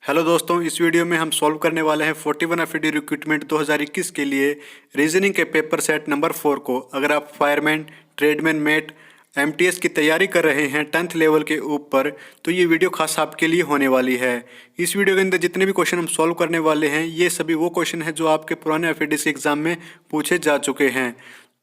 Hello दोस्तों, इस video में हम सॉल्व करने वाले हैं 41 एफडी रिक्रूटमेंट 2021 के लिए रीजनिंग के पेपर सेट नंबर 4 को। अगर आप फायरमैन, ट्रेडमैन, मेट, एमटीएस की तैयारी कर रहे हैं 10th लेवल के ऊपर, तो ये वीडियो खास आपके लिए होने वाली है। इस वीडियो के अंदर जितने भी क्वेश्चन हम सॉल्व करने वाले हैं, ये सभी वो क्वेश्चन हैं जो आपके पुराने एफडी के एग्जाम में पूछे जा चुके हैं।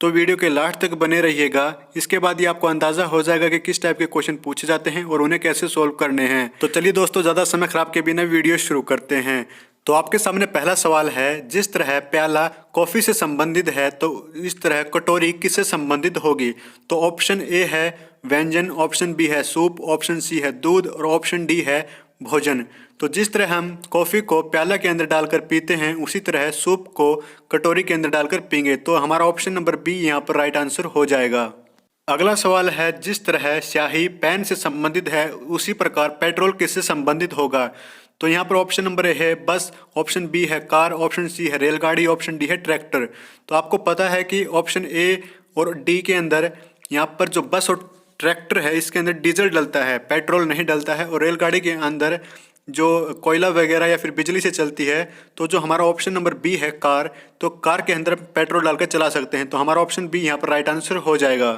तो वीडियो के लास्ट तक बने रहिएगा। इसके बाद ही आपको अंदाजा हो जाएगा कि किस टाइप के क्वेश्चन पूछे जाते हैं और उन्हें कैसे सोल्व करने हैं। तो चलिए दोस्तों, ज़्यादा समय खराब के बिना वीडियो शुरू करते हैं। तो आपके सामने पहला सवाल है, जिस तरह प्याला कॉफ़ी से संबंधित है तो इस तरह कटोरी किससे संबंधित होगी। तो ऑप्शन ए है व्यंजन, ऑप्शन बी है सूप, ऑप्शन सी है दूध और ऑप्शन डी है भोजन। तो जिस तरह हम कॉफ़ी को प्याला के अंदर डालकर पीते हैं, उसी तरह सूप को कटोरी के अंदर डालकर पीएंगे। तो हमारा ऑप्शन नंबर बी यहाँ पर राइट आंसर हो जाएगा। अगला सवाल है, जिस तरह स्याही पेन से संबंधित है, उसी प्रकार पेट्रोल किससे संबंधित होगा। तो यहाँ पर ऑप्शन नंबर ए है बस, ऑप्शन बी है कार, ऑप्शन सी है रेलगाड़ी, ऑप्शन डी है ट्रैक्टर। तो आपको पता है कि ऑप्शन ए और डी के अंदर यहाँ पर जो बस और ट्रैक्टर है, इसके अंदर डीजल डलता है, पेट्रोल नहीं डलता है। और रेलगाड़ी के अंदर जो कोयला वगैरह या फिर बिजली से चलती है। तो जो हमारा ऑप्शन नंबर बी है कार, तो कार के अंदर पेट्रोल डालकर चला सकते हैं। तो हमारा ऑप्शन बी यहाँ पर राइट आंसर हो जाएगा।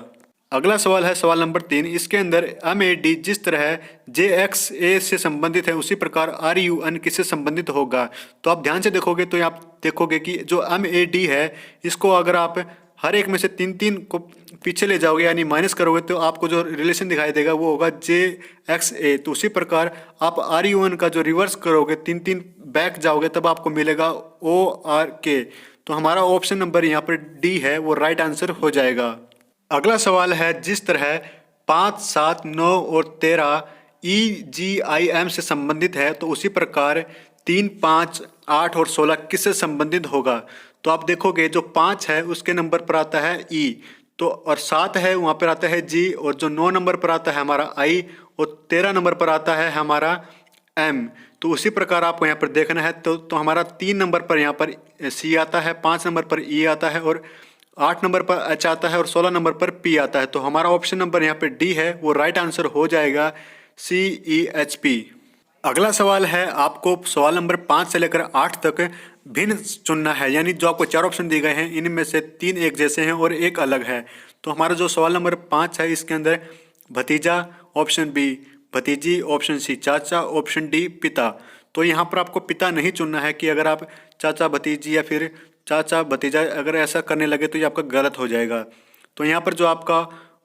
अगला सवाल है सवाल नंबर 3। इसके अंदर MAD जिस तरह JXA से संबंधित है, उसी प्रकार RUN किससे संबंधित होगा। तो आप ध्यान से देखोगे तो आप देखोगे कि जो MAD है, इसको अगर आप हर एक में से तीन तीन को पीछे ले जाओगे यानी माइनस करोगे, तो आपको जो रिलेशन दिखाई देगा वो होगा JXA। तो उसी प्रकार आप RUN का जो रिवर्स करोगे, तीन तीन बैक जाओगे, तब आपको मिलेगा ORK। तो हमारा ऑप्शन नंबर यहाँ पर डी है, वो राइट आंसर हो जाएगा। अगला सवाल है, जिस तरह 5, 7, 9 और 13 EGIM से संबंधित है, तो उसी प्रकार 3, 5, 8 और 16 किससे संबंधित होगा। तो आप देखोगे जो 5 है उसके नंबर पर आता है E, तो और 7 है वहाँ पर आता है G, और जो 9 नंबर पर आता है हमारा I, और 13 नंबर पर आता है हमारा M। तो उसी प्रकार आपको यहाँ पर देखना है। तो हमारा 3 नंबर पर यहाँ पर C आता है, 5 नंबर पर E आता है, और 8 नंबर पर H आता है, और 16 नंबर पर P आता है। तो हमारा ऑप्शन नंबर यहाँ पे डी है, वो राइट आंसर हो जाएगा CEHP। अगला सवाल है, आपको सवाल नंबर 5 से लेकर 8 तक भिन्न चुनना है, यानी जो आपको 4 ऑप्शन दिए गए हैं, इनमें से 3 एक जैसे हैं और एक अलग है। तो हमारा जो सवाल नंबर 5 है, इसके अंदर भतीजा, ऑप्शन बी भतीजी, ऑप्शन सी चाचा, ऑप्शन डी पिता। तो यहाँ पर आपको पिता नहीं चुनना है कि अगर आप चाचा भतीजी या फिर चाचा भतीजा अगर ऐसा करने लगे तो ये आपका गलत हो जाएगा। तो यहाँ पर जो आपका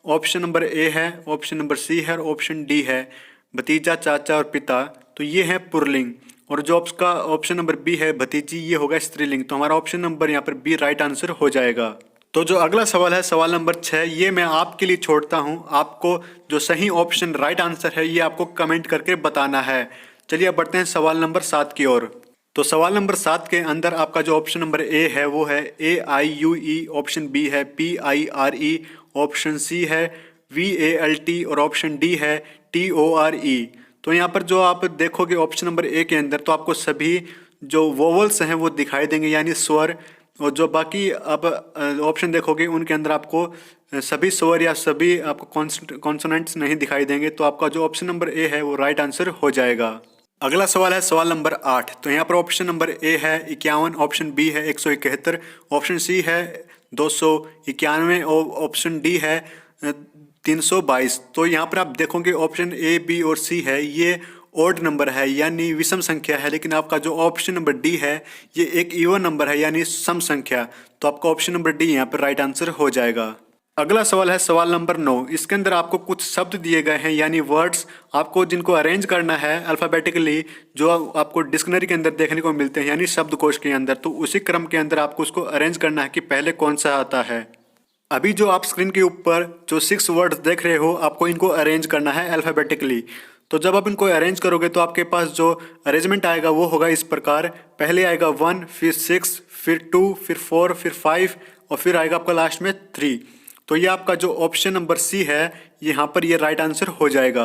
ऑप्शन नंबर ए है, ऑप्शन नंबर सी है और ऑप्शन डी है, भतीजा, चाचा और पिता, तो ये है पुल्लिंग। और जो आपका ऑप्शन नंबर बी है भतीजी, ये होगा स्त्रीलिंग। तो हमारा ऑप्शन नंबर यहाँ पर बी राइट आंसर हो जाएगा। तो जो अगला सवाल है सवाल नंबर 6, ये मैं आपके लिए छोड़ता हूँ। आपको जो सही ऑप्शन राइट आंसर है, ये आपको कमेंट करके बताना है। चलिए अब बढ़ते हैं सवाल नंबर 7 की ओर। तो सवाल नंबर 7 के अंदर आपका जो ऑप्शन नंबर ए है वो है AIUE, ऑप्शन बी है PIRE, ऑप्शन सी है VALT और ऑप्शन डी है TORE। तो यहाँ पर जो आप देखोगे ऑप्शन नंबर ए के अंदर, तो आपको सभी जो वोवल्स हैं वो दिखाई देंगे, यानी स्वर। और जो बाकी आप ऑप्शन देखोगे उनके अंदर आपको सभी स्वर या सभी आपको कॉन्सोनेंट्स नहीं दिखाई देंगे। तो आपका जो ऑप्शन नंबर ए है वो राइट आंसर हो जाएगा। अगला सवाल है सवाल नंबर 8। तो यहाँ पर ऑप्शन नंबर ए है 51, ऑप्शन बी है 171, ऑप्शन सी है 291 और ऑप्शन डी है 322। तो यहाँ पर आप देखोगे ऑप्शन ए, बी और सी है, ये ओड नंबर है यानी विषम संख्या है। लेकिन आपका जो ऑप्शन नंबर डी है, ये एक इवन नंबर है यानी सम संख्या। तो आपका ऑप्शन नंबर डी यहाँ पर राइट आंसर हो जाएगा। अगला सवाल है सवाल नंबर 9। इसके अंदर आपको कुछ शब्द दिए गए हैं, यानी वर्ड्स, आपको जिनको अरेंज करना है अल्फ़ाबेटिकली, जो आपको डिक्शनरी के अंदर देखने को मिलते हैं यानी शब्दकोश के अंदर। तो उसी क्रम के अंदर आपको उसको अरेंज करना है कि पहले कौन सा आता है। अभी जो आप स्क्रीन के ऊपर जो 6 वर्ड्स देख रहे हो, आपको इनको अरेंज करना है अल्फ़ाबेटिकली। तो जब आप इनको अरेंज करोगे तो आपके पास जो अरेंजमेंट आएगा वो होगा इस प्रकार। पहले आएगा 1, फिर 6, फिर 2, फिर 4, फिर 5 और फिर आएगा आपका लास्ट में 3। तो ये आपका जो ऑप्शन नंबर सी है, यहाँ पर ये राइट आंसर हो जाएगा।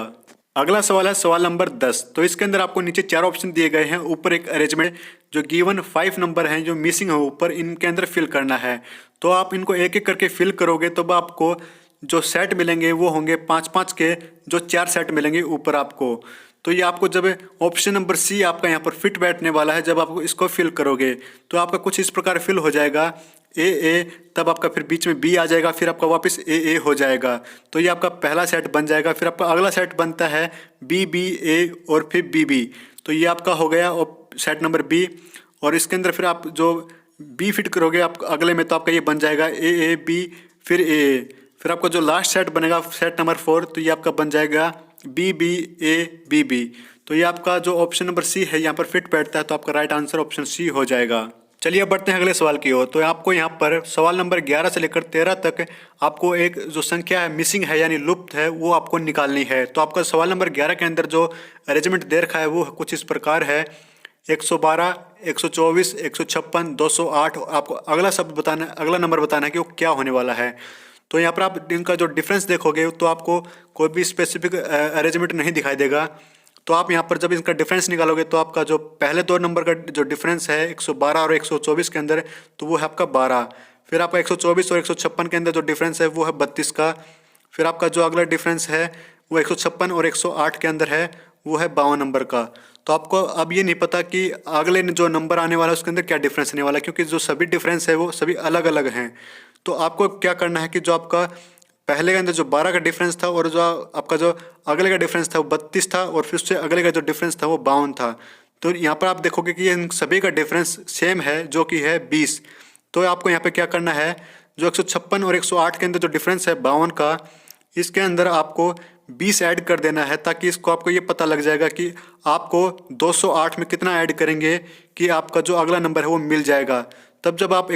अगला सवाल है सवाल नंबर 10। तो इसके अंदर आपको नीचे 4 ऑप्शन दिए गए हैं, ऊपर एक अरेंजमेंट जो गिवन 5 नंबर हैं जो मिसिंग है ऊपर, इनके अंदर फिल करना है। तो आप इनको एक एक करके फिल करोगे तब आपको जो सेट मिलेंगे वो होंगे 5-5 के, जो 4 सेट मिलेंगे ऊपर आपको। तो ये आपको जब ऑप्शन नंबर सी आपका यहाँ पर फिट बैठने वाला है, जब आप इसको फिल करोगे तो आपका कुछ इस प्रकार फिल हो जाएगा ए, तब आपका फिर बीच में बी आ जाएगा, फिर आपका वापस ए हो जाएगा। तो ये आपका पहला सेट बन जाएगा। फिर आपका अगला सेट बनता है बी ए और फिर बी। तो ये आपका हो गया सेट नंबर बी। और इसके अंदर फिर आप जो बी फिट करोगे आप अगले में, तो आपका ये बन जाएगा ए बी फिर ए। फिर आपका जो लास्ट सेट बनेगा सेट नंबर 4, तो ये आपका बन जाएगा बी ए बी। तो ये आपका जो ऑप्शन नंबर सी है यहाँ पर फिट बैठता है, तो आपका राइट आंसर ऑप्शन सी हो जाएगा। चलिए अब बढ़ते हैं अगले सवाल की ओर। तो आपको यहाँ पर सवाल नंबर 11 से लेकर 13 तक आपको एक जो संख्या है मिसिंग है यानी लुप्त है वो आपको निकालनी है। तो आपका सवाल नंबर 11 के अंदर जो अरेंजमेंट दे रखा है वो कुछ इस प्रकार है 112, 124, 156, 208। आपको अगला शब्द बताना, अगला नंबर बताना है कि वो क्या होने वाला है। तो यहाँ पर आप इनका जो डिफरेंस देखोगे तो आपको कोई भी स्पेसिफिक अरेंजमेंट नहीं दिखाई देगा। तो आप यहाँ पर जब इसका डिफरेंस निकालोगे तो आपका जो पहले दो नंबर का जो डिफरेंस है 112 और 124 के अंदर, तो वो है आपका 12। फिर आपका 124 और 156 के अंदर जो डिफरेंस है वो है 32 का। फिर आपका जो अगला डिफरेंस है वो 156 और 108 के अंदर है, वो है 52 नंबर का। तो आपको अब ये नहीं पता कि अगले जो नंबर आने वाला है उसके अंदर क्या डिफरेंस आने वाला है, क्योंकि जो सभी डिफरेंस है वो सभी अलग अलग हैं। तो आपको क्या करना है कि जो आपका पहले के अंदर जो 12 का डिफरेंस था और जो आपका जो अगले का डिफरेंस था वो 32 था, और फिर उससे अगले का जो डिफरेंस था वो 52 था। तो यहाँ पर आप देखोगे कि इन सभी का डिफरेंस सेम है जो कि है 20। तो आपको यहाँ पे क्या करना है, जो 156 और 108 के अंदर जो डिफरेंस है 52 का, इसके अंदर आपको 20 ऐड कर देना है, ताकि इसको आपको ये पता लग जाएगा कि आपको 208 में कितना ऐड करेंगे कि आपका जो अगला नंबर है वो मिल जाएगा। तब जब आप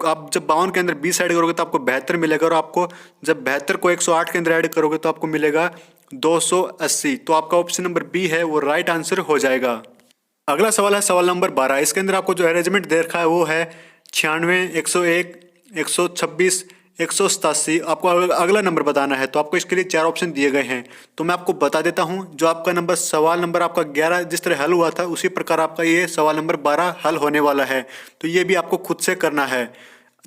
आप जब 52 के अंदर 20 ऐड करोगे तो आपको 72 मिलेगा, और आपको जब 72 को 108 के अंदर ऐड करोगे तो आपको मिलेगा 280। तो आपका ऑप्शन नंबर बी है वो राइट आंसर हो जाएगा। अगला सवाल है सवाल नंबर 12। इसके अंदर आपको जो अरेंजमेंट दे रखा है वो है 96, 101, 126, 187। आपको अगला नंबर बताना है। तो आपको इसके लिए 4 ऑप्शन दिए गए हैं। तो मैं आपको बता देता हूं, जो आपका नंबर सवाल नंबर आपका 11 जिस तरह हल हुआ था उसी प्रकार आपका ये सवाल नंबर 12 हल होने वाला है। तो ये भी आपको खुद से करना है।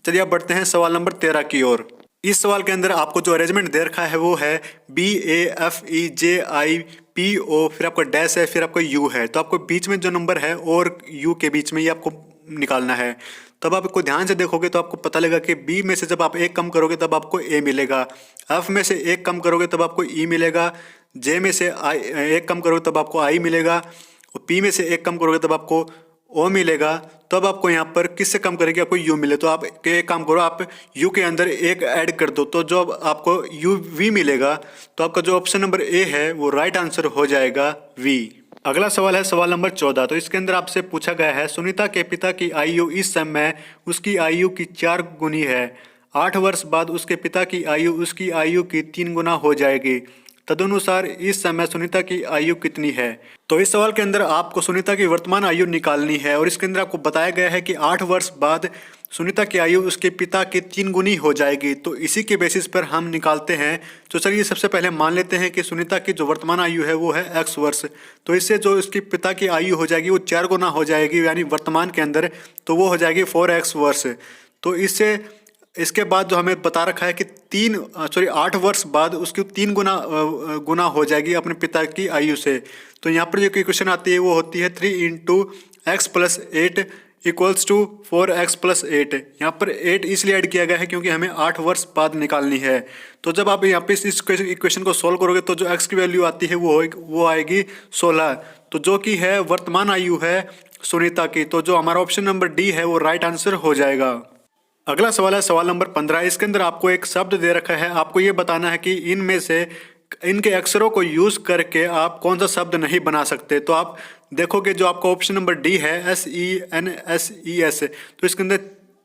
चलिए अब बढ़ते हैं सवाल नंबर 13 की ओर। इस सवाल के अंदर आपको जो अरेंजमेंट दे रखा है वो है BAFEJIPO, फिर आपका डैश है, फिर आपका यू है। तो आपको बीच में जो नंबर है और यू के बीच में ये आपको निकालना है। तब आपको ध्यान से देखोगे तो आपको पता लगेगा कि बी में से जब आप एक कम करोगे तब आपको ए मिलेगा, एफ में से एक कम करोगे तब आपको ई मिलेगा, जे में से आई एक कम करोगे तब आपको आई मिलेगा, और पी में से एक कम करोगे तब आपको ओ मिलेगा। तब आपको यहाँ पर किससे कम करेगी, आपको यू मिले। तो आप एक काम करो, आप यू के अंदर एक ऐड कर दो, तो जो आपको यू वी मिलेगा। तो आपका जो ऑप्शन नंबर ए है वो राइट आंसर हो जाएगा वी। अगला सवाल है सवाल नंबर 14। तो इसके अंदर आपसे पूछा गया है सुनीता के पिता की आयु इस समय उसकी आयु की 4 गुनी है। 8 वर्ष बाद उसके पिता की आयु उसकी आयु की 3 गुना हो जाएगी। तदनुसार इस समय सुनीता की आयु कितनी है। तो इस सवाल के अंदर आपको सुनीता की वर्तमान आयु निकालनी है, और इसके अंदर आपको बताया गया है कि 8 वर्ष बाद सुनीता की आयु उसके पिता की 3 गुनी हो जाएगी। तो इसी के बेसिस पर हम निकालते हैं। तो चलिए सबसे पहले मान लेते हैं कि सुनीता की जो वर्तमान आयु है वो है x वर्ष। तो इससे जो उसके पिता की आयु हो जाएगी वो 4 गुना हो जाएगी, यानी वर्तमान के अंदर, तो वो हो जाएगी 4x वर्ष। तो इसके बाद जो हमें बता रखा है कि 8 वर्ष बाद उसकी 3 गुना हो जाएगी अपने पिता की आयु से। तो यहाँ पर जो इक्वेशन आती है वो होती है 3 × x + 8 = 4x + 8। यहाँ पर 8 इसलिए ऐड किया गया है क्योंकि हमें 8 वर्ष बाद निकालनी है। तो जब आप यहाँ पे इस इक्वेशन को सॉल्व करोगे तो जो x की वैल्यू आती है वो आएगी 16, तो जो कि है वर्तमान आयु है सुनीता की। तो जो हमारा ऑप्शन नंबर डी है वो राइट आंसर हो जाएगा। अगला सवाल है सवाल नंबर 15। इसके अंदर आपको एक शब्द दे रखा है, आपको ये बताना है कि इनमें से इनके अक्षरों को यूज करके आप कौन सा शब्द नहीं बना सकते। तो आप देखोगे जो आपका ऑप्शन नंबर डी है SENSES, तो इसके अंदर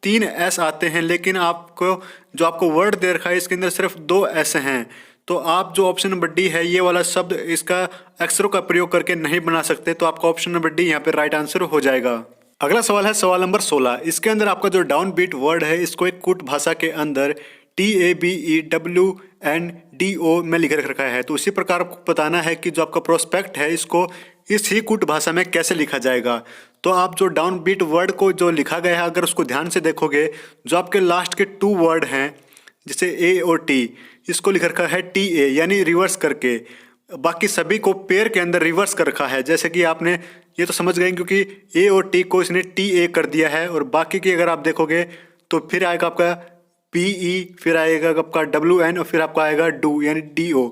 3 S आते हैं, लेकिन आपको वर्ड दे रखा है इसके अंदर सिर्फ 2 S हैं। तो आप जो ऑप्शन नंबर डी है ये वाला शब्द इसका अक्षरों का प्रयोग करके नहीं बना सकते। तो आपका ऑप्शन नंबर डी यहाँ पे राइट आंसर हो जाएगा। अगला सवाल है सवाल नंबर 16। इसके अंदर आपका जो डाउन बीट वर्ड है इसको एक कूट भाषा के अंदर TABEWNDO में लिख रखा है। तो उसी प्रकार आपको बताना है कि जो आपका प्रोस्पेक्ट है इसको इस ही कूट भाषा में कैसे लिखा जाएगा। तो आप जो डाउन बीट वर्ड को जो लिखा गया है अगर उसको ध्यान से देखोगे, जो आपके लास्ट के 2 वर्ड हैं जैसे A और T, इसको लिख रखा है TA यानी रिवर्स करके। बाकी सभी को पेयर के अंदर रिवर्स कर रखा है। जैसे कि आपने ये तो समझ गए क्योंकि ए और टी को इसने टी ए कर दिया है, और बाकी की अगर आप देखोगे तो फिर आएगा आपका पी ई, फिर आएगा आपका डब्ल्यू एन, और फिर आपका आएगा डू यानी डी ओ।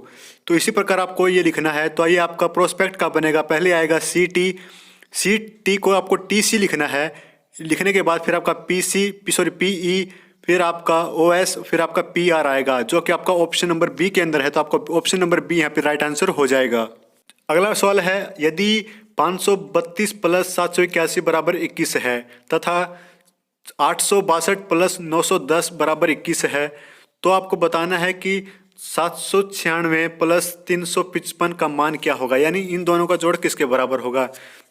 तो इसी प्रकार आपको ये लिखना है। तो आइए आपका प्रोस्पेक्ट का बनेगा, पहले आएगा सी टी को आपको टी सी लिखना है। लिखने के बाद फिर आपका P C sorry P E, फिर आपका ओ एस, फिर आपका पी आर आएगा, जो कि आपका ऑप्शन नंबर बी के अंदर है। तो आपका ऑप्शन नंबर बी यहाँ पे राइट आंसर हो जाएगा। अगला सवाल है, यदि 532 प्लस 781 बराबर 21 है तथा 862 प्लस 910 बराबर 21 है, तो आपको बताना है कि 796 प्लस 355 का मान क्या होगा, यानी इन दोनों का जोड़ किसके बराबर होगा।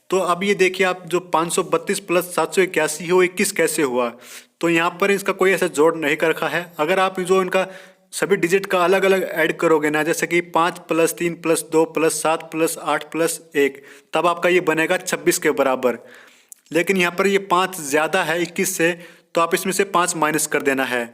तो अब ये देखिए आप, जो 532 प्लस 781 हो 21 कैसे हुआ। तो यहाँ पर इसका कोई ऐसा जोड़ नहीं कर रखा है। अगर आप जो इनका सभी डिजिट का अलग अलग ऐड करोगे ना, जैसे कि 5 plus 3 plus 2 plus 7 plus 8 plus 1, तब आपका ये बनेगा 26 के बराबर। लेकिन यहाँ पर ये 5 ज़्यादा है 21 से, तो आप इसमें से 5 माइनस कर देना है।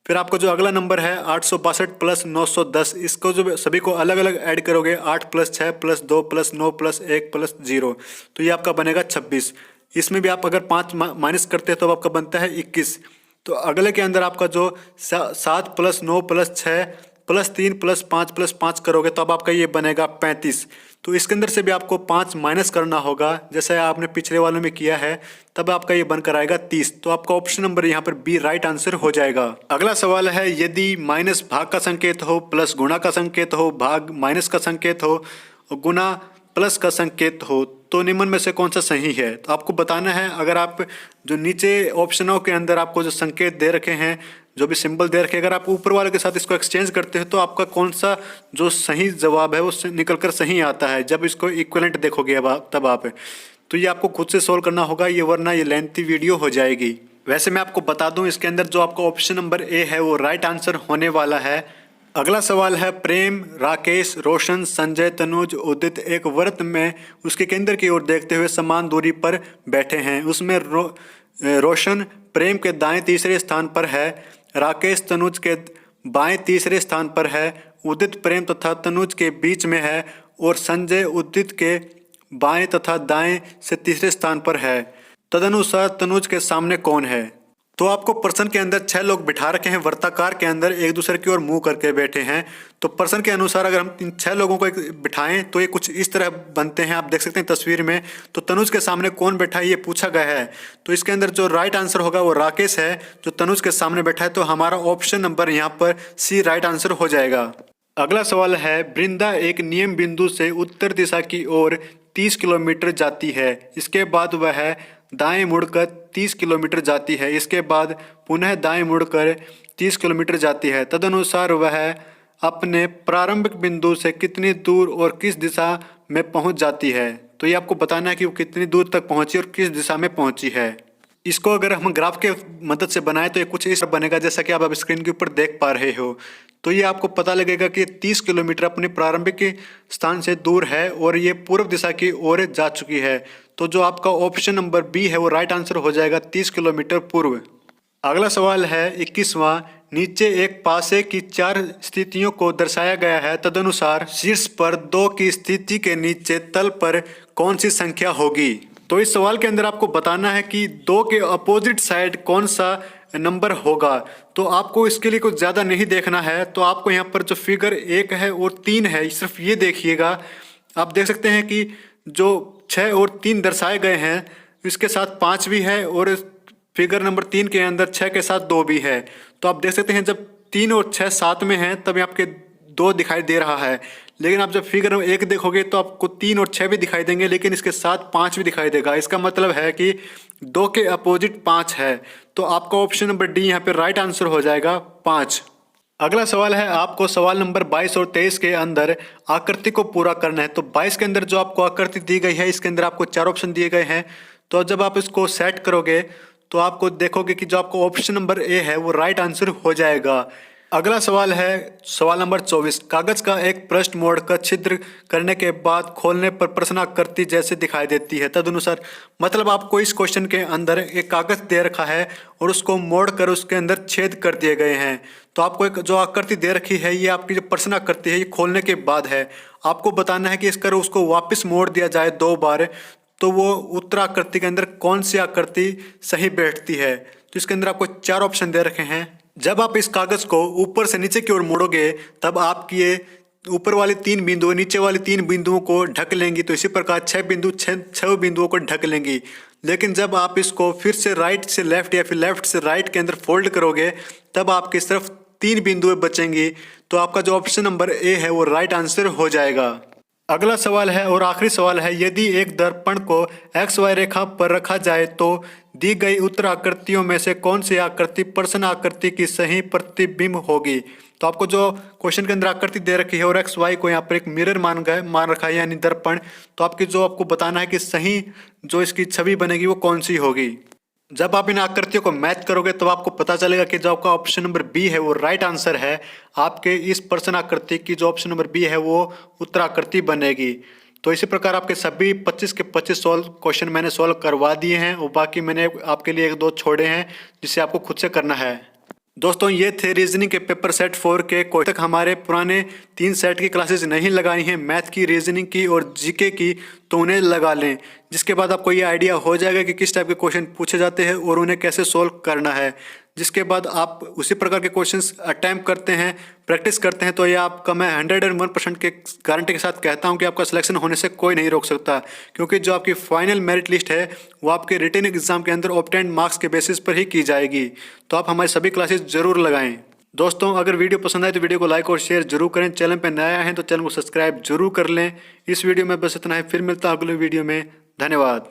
फिर आपका जो अगला नंबर है 862 प्लस 910, इसको जो सभी को अलग अलग ऐड करोगे, 8 plus 6 plus 2 plus 9 plus 1 plus 0, तो ये आपका बनेगा 26। इसमें भी आप अगर 5 माइनस करते हैं तो आपका बनता है 21। तो अगले के अंदर आपका जो 7 प्लस 9 प्लस 6 प्लस 3 प्लस 5 करोगे तो अब आपका ये बनेगा 35। तो इसके अंदर से भी आपको 5 माइनस करना होगा, जैसे आपने पिछले वालों में किया है, तब आपका ये बनकर आएगा 30। तो आपका ऑप्शन नंबर यहाँ पर बी राइट आंसर हो जाएगा। अगला सवाल है, यदि माइनस भाग का संकेत हो, प्लस गुणा का संकेत हो, भाग माइनस का संकेत हो, गुणा प्लस का संकेत हो, तो निम्न में से कौन सा सही है। तो आपको बताना है, अगर आप जो नीचे ऑप्शनों के अंदर आपको जो संकेत दे रखे हैं, जो भी सिंबल दे रखे हैं, अगर आप ऊपर वाले के साथ इसको एक्सचेंज करते हो तो आपका कौन सा जो सही जवाब है वो निकल कर सही आता है। जब इसको इक्विवेलेंट देखोगे तब आप, तो ये आपको खुद से सोल्व करना होगा, ये वरना ये लेंथी वीडियो हो जाएगी। वैसे मैं आपको बता दूं, इसके अंदर जो आपका ऑप्शन नंबर ए है वो राइट आंसर होने वाला है। अगला सवाल है, प्रेम, राकेश, रोशन, संजय, तनुज, उदित एक व्रत में उसके केंद्र की ओर देखते हुए समान दूरी पर बैठे हैं। उसमें रोशन प्रेम के दाएं तीसरे स्थान पर है, राकेश तनुज के बाएं तीसरे स्थान पर है, उदित प्रेम तथा तनुज के बीच में है, और संजय उदित के बाएं तथा दाएं से तीसरे स्थान पर है। तदनुसार तनुज के सामने कौन है। तो आपको प्रश्न के अंदर 6 लोग बिठा रखे हैं, वर्ताकार के अंदर एक दूसरे की ओर मुंह करके बैठे हैं। तो प्रश्न के अनुसार अगर हम इन 6 लोगों को बिठाएं तो ये कुछ इस तरह बनते हैं, आप देख सकते हैं तस्वीर में। तो तनुज के सामने कौन बैठा है ये पूछा गया है। तो इसके अंदर जो राइट आंसर होगा वो राकेश है, जो तनुज के सामने बैठा है। तो हमारा ऑप्शन नंबर यहाँ पर सी राइट आंसर हो जाएगा। अगला सवाल है, वृंदा एक नियम बिंदु से उत्तर दिशा की ओर 30 किलोमीटर जाती है। इसके बाद वह दाएं मुड़कर 30 किलोमीटर जाती है। इसके बाद पुनः दाएं मुड़कर 30 किलोमीटर जाती है। तदनुसार वह अपने प्रारंभिक बिंदु से कितनी दूर और किस दिशा में पहुंच जाती है। तो ये आपको बताना है कि वो कितनी दूर तक पहुंची और किस दिशा में पहुंची है। इसको अगर हम ग्राफ के मदद से बनाएं तो ये कुछ इस बनेगा, जैसा कि आप अब स्क्रीन के ऊपर देख पा रहे हो। तो ये आपको पता लगेगा कि 30 किलोमीटर अपने प्रारंभिक स्थान से दूर है और ये पूर्व दिशा की ओर जा चुकी है। तो जो आपका ऑप्शन नंबर बी है वो राइट आंसर हो जाएगा, 30 किलोमीटर पूर्व। अगला सवाल है 21वां, नीचे एक पासे की 4 स्थितियों को दर्शाया गया है। तदनुसार शीर्ष पर 2 की स्थिति के नीचे तल पर कौन सी संख्या होगी। तो इस सवाल के अंदर आपको बताना है कि 2 के अपोजिट साइड कौन सा नंबर होगा। तो आपको इसके लिए कुछ ज़्यादा नहीं देखना है। तो आपको यहाँ पर जो फिगर 1 है और 3 है, सिर्फ ये देखिएगा। आप देख सकते हैं कि जो 6 और 3 दर्शाए गए हैं, इसके साथ 5 भी है, और फिगर नंबर 3 के अंदर 6 के साथ 2 भी है। तो आप देख सकते हैं जब 3 और 6 साथ में हैं तब आपके 2 दिखाई दे रहा है। लेकिन आप जब फिगर नंबर 1 देखोगे तो आपको 3 और 6 भी दिखाई देंगे, लेकिन इसके साथ 5 भी दिखाई देगा। इसका मतलब है कि 2 के अपोजिट 5 है। तो आपका ऑप्शन नंबर डी यहाँ पे राइट आंसर हो जाएगा, 5। अगला सवाल है, आपको सवाल नंबर 22 और 23 के अंदर आकृति को पूरा करना है। तो 22 के अंदर जो आपको आकृति दी गई है, इसके अंदर आपको 4 ऑप्शन दिए गए हैं। तो जब आप इसको सेट करोगे तो आपको देखोगे कि जो आपको ऑप्शन नंबर ए है वो राइट आंसर हो जाएगा। अगला सवाल है सवाल नंबर 24। कागज का एक पृष्ठ मोड़कर छिद्र करने के बाद खोलने पर प्रश्नाकृति जैसे दिखाई देती है तदनुसार। मतलब आपको इस क्वेश्चन के अंदर एक कागज दे रखा है और उसको मोड़कर उसके अंदर छेद कर दिए गए हैं। तो आपको एक जो आकृति दे रखी है ये आपकी जो प्रश्नाकृति है ये खोलने के बाद है। आपको बताना है कि इस कर उसको वापस मोड़ दिया जाए 2 बार तो वो उत्तराकृति के अंदर कौन सी आकृति सही बैठती है। तो इसके अंदर आपको 4 ऑप्शन दे रखे हैं। जब आप इस कागज को ऊपर से नीचे की ओर मोड़ोगे तब आपकी ये ऊपर वाले 3 बिंदु नीचे वाले 3 बिंदुओं को ढक लेंगी। तो इसी प्रकार 6 बिंदुओं को ढक लेंगी। लेकिन जब आप इसको फिर से राइट से लेफ्ट या फिर लेफ्ट से राइट के अंदर फोल्ड करोगे तब आपकी सिर्फ 3 बिंदुएं बचेंगी। तो आपका जो ऑप्शन नंबर ए है वो राइट आंसर हो जाएगा। अगला सवाल है और आखिरी सवाल है, यदि एक दर्पण को XY रेखा पर रखा जाए तो दी गई उत्तर आकृतियों में से कौन सी आकृति प्रश्न आकृति की सही प्रतिबिंब होगी। तो आपको जो क्वेश्चन के अंदर आकृति दे रखी है और XY को यहाँ पर एक मिरर मान रखा है यानी दर्पण। तो आपको बताना है कि सही जो इसकी छवि बनेगी वो कौन सी होगी। जब आप इन आकृतियों को मैच करोगे तो आपको पता चलेगा कि जो आपका ऑप्शन नंबर बी है वो राइट आंसर है। आपके इस प्रश्न आकृति की जो ऑप्शन नंबर बी है वो उत्तराकृति बनेगी। तो इसी प्रकार आपके सभी 25 के 25 क्वेश्चन मैंने सॉल्व करवा दिए हैं और बाकी मैंने आपके लिए 1-2 छोड़े हैं जिसे आपको खुद से करना है। दोस्तों ये थे रीजनिंग के पेपर सेट 4 के क्वेश्चन। तक हमारे पुराने 3 सेट की क्लासेस नहीं लगाई हैं मैथ की, रीजनिंग की और जीके की, तो उन्हें लगा लें। जिसके बाद आपको ये आइडिया हो जाएगा कि किस टाइप के क्वेश्चन पूछे जाते हैं और उन्हें कैसे सोल्व करना है। जिसके बाद आप उसी प्रकार के क्वेश्चंस अटैम्प्ट करते हैं, प्रैक्टिस करते हैं तो ये आपका मैं 101% के गारंटी के साथ कहता हूं कि आपका सिलेक्शन होने से कोई नहीं रोक सकता। क्योंकि जो आपकी फाइनल मेरिट लिस्ट है वो आपके रिटन एग्जाम के अंदर ऑब्टेन्ड मार्क्स के बेसिस पर ही की जाएगी। तो आप हमारी सभी क्लासेस जरूर लगाएं। दोस्तों अगर वीडियो पसंद आए तो वीडियो को लाइक और शेयर जरूर करें। चैनल पर नया हैं तो चैनल को सब्सक्राइब जरूर कर लें। इस वीडियो में बस इतना है, फिर मिलता है अगले वीडियो में। धन्यवाद।